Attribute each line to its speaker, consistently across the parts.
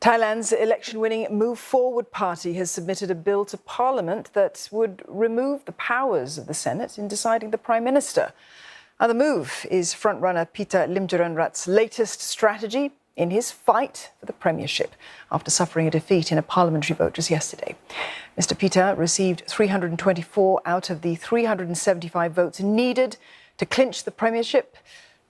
Speaker 1: Thailand's election-winning Move Forward party has submitted a bill to Parliament that would remove the powers of the Senate in deciding the Prime Minister. Now, the move is frontrunner Pita Limjaroenrat's latest strategy in his fight for the premiership after suffering a defeat in a parliamentary vote just yesterday. Mr. Pita received 324 out of the 375 votes needed to clinch the premiership.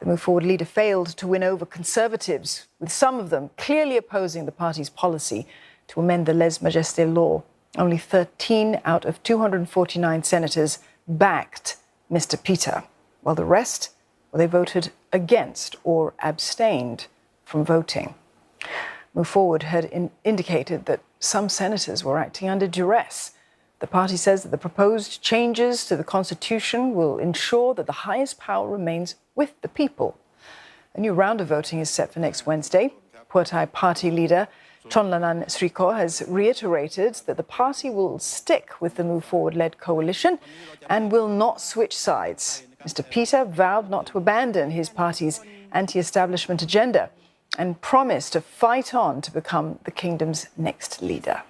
Speaker 1: The Move Forward leader failed to win over Conservatives, with some of them clearly opposing the party's policy to amend the lèse-majesté law. Only 13 out of 249 senators backed Mr. Pita, while the rest, they voted against or abstained from voting. Move Forward had indicated that some senators were acting under duress. The party says that the proposed changes to the constitution will ensure that the highest power remains with the people. A new round of voting is set for next Wednesday. Pheu Thai party leader Chonlanan Srikaew has reiterated that the party will stick with the Move Forward-led coalition and will not switch sides. Mr. Pita vowed not to abandon his party's anti-establishment agenda and promised to fight on to become the kingdom's next leader.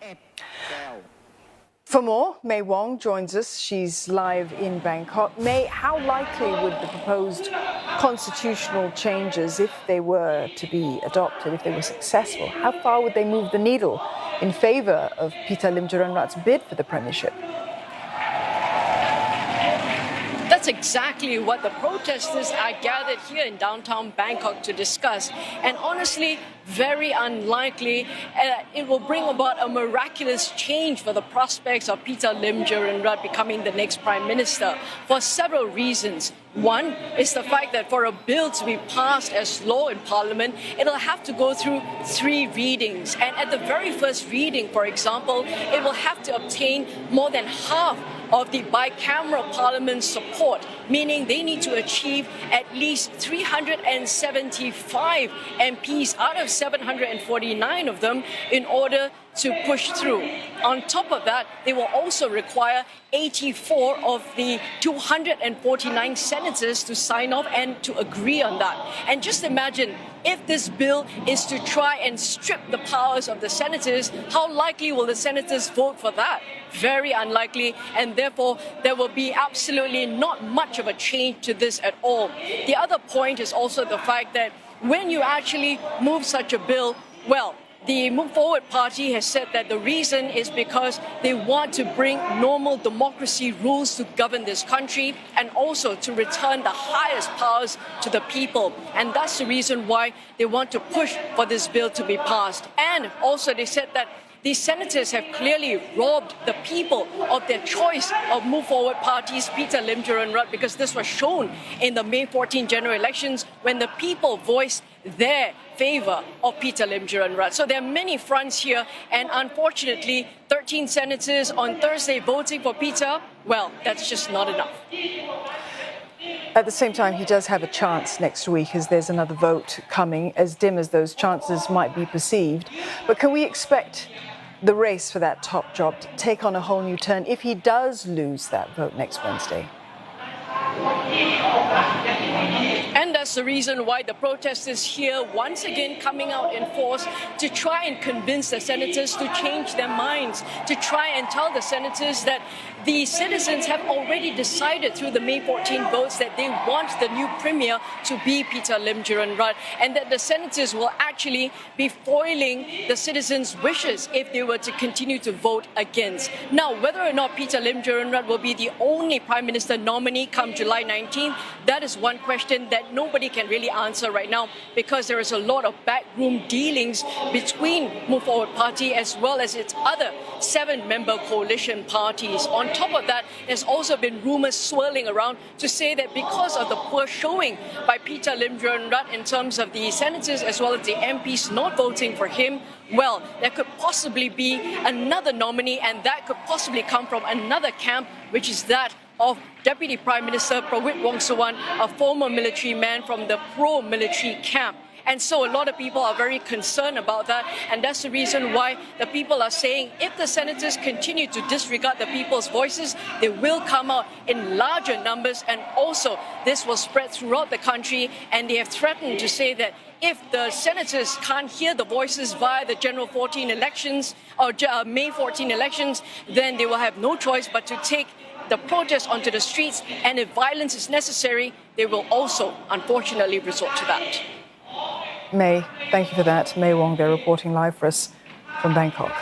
Speaker 1: For more, May Wong joins us. She's live in Bangkok. May, how likely would the proposed constitutional changes, if they were to be adopted, if they were successful, how far would they move the needle in favour of Pita Limjaroenrat's bid for the premiership?
Speaker 2: That's exactly what the protesters are gathered here in downtown Bangkok to discuss. And honestly, very unlikely it will bring about a miraculous change for the prospects of Pita Limjaroenrat becoming the next Prime Minister for several reasons. One is the fact that for a bill to be passed as law in Parliament, it'll have to go through 3 readings. And at the very first reading, for example, it will have to obtain more than half of the bicameral parliament support, meaning they need to achieve at least 375 MPs out of 749 of them in order to push through. On top of that, they will also require 84 of the 249 senators to sign off and to agree on that. And just imagine, if this bill is to try and strip the powers of the senators, how likely will the senators vote for that? Very unlikely, and therefore there will be absolutely not much of a change to this at all. The other point is also the fact that when you actually move such a bill, well, the Move Forward party has said that the reason is because they want to bring normal democracy rules to govern this country and also to return the highest powers to the people. And that's the reason why they want to push for this bill to be passed. And also they said that these senators have clearly robbed the people of their choice of Move Forward party's Pita Limjaroenrat, because this was shown in the May 14 general elections when the people voiced their favour of Pita Limjaroenrat. So there are many fronts here, and unfortunately 13 senators on Thursday voting for Pita, well, that's just not enough.
Speaker 1: At the same time, he does have a chance next week, as there's another vote coming, as dim as those chances might be perceived. But can we expect the race for that top job to take on a whole new turn if he does lose that vote next Wednesday?
Speaker 2: And that's the reason why the protesters here once again coming out in force to try and convince the senators to change their minds, to try and tell the senators that the citizens have already decided through the May 14 votes that they want the new premier to be Pita Limjaroenrat, and that the senators will actually be foiling the citizens' wishes if they were to continue to vote against. Now, whether or not Pita Limjaroenrat will be the only Prime Minister nominee come July 19th, that is one question that nobody can really answer right now, because there is a lot of backroom dealings between Move Forward Party as well as its other 7-member coalition parties. On top of that, there's also been rumours swirling around to say that because of the poor showing by Pita Limjaroenrat in terms of the senators as well as the MPs not voting for him, well, there could possibly be another nominee, and that could possibly come from another camp, which is that of Deputy Prime Minister Prawit Wongsuwan, a former military man from the pro-military camp. And so a lot of people are very concerned about that, and that's the reason why the people are saying if the senators continue to disregard the people's voices, they will come out in larger numbers, and also this will spread throughout the country, and they have threatened to say that if the senators can't hear the voices via the General 14 elections or May 14 elections, then they will have no choice but to take the protest onto the streets. And if violence is necessary, they will also, unfortunately, resort to that.
Speaker 1: May, thank you for that. May Wong there reporting live for us from Bangkok.